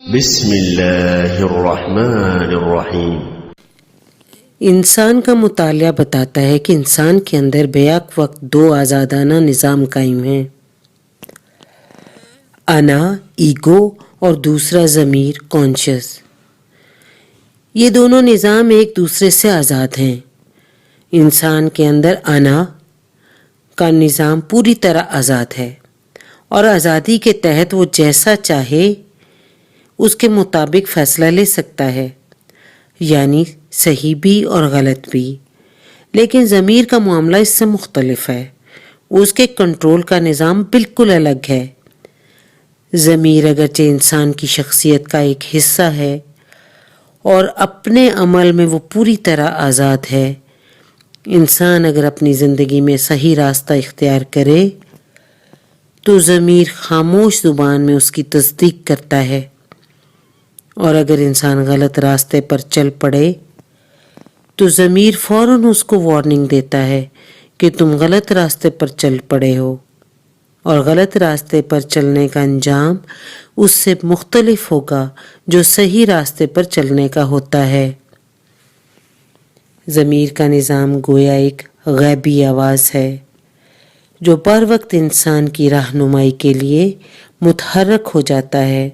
بسم اللہ الرحمن الرحیم۔ انسان کا مطالعہ بتاتا ہے کہ انسان کے اندر بیک وقت دو آزادانہ نظام قائم ہیں، انا ایگو اور دوسرا ضمیر کانشیس۔ یہ دونوں نظام ایک دوسرے سے آزاد ہیں۔ انسان کے اندر انا کا نظام پوری طرح آزاد ہے اور آزادی کے تحت وہ جیسا چاہے اس کے مطابق فیصلہ لے سکتا ہے، یعنی صحیح بھی اور غلط بھی۔ لیکن ضمیر کا معاملہ اس سے مختلف ہے، اس کے کنٹرول کا نظام بالکل الگ ہے۔ ضمیر اگرچہ انسان کی شخصیت کا ایک حصہ ہے اور اپنے عمل میں وہ پوری طرح آزاد ہے۔ انسان اگر اپنی زندگی میں صحیح راستہ اختیار کرے تو ضمیر خاموش زبان میں اس کی تصدیق کرتا ہے، اور اگر انسان غلط راستے پر چل پڑے تو ضمیر فوراً اس کو وارننگ دیتا ہے کہ تم غلط راستے پر چل پڑے ہو، اور غلط راستے پر چلنے کا انجام اس سے مختلف ہوگا جو صحیح راستے پر چلنے کا ہوتا ہے۔ ضمیر کا نظام گویا ایک غیبی آواز ہے جو بر وقت انسان کی رہنمائی کے لیے متحرک ہو جاتا ہے۔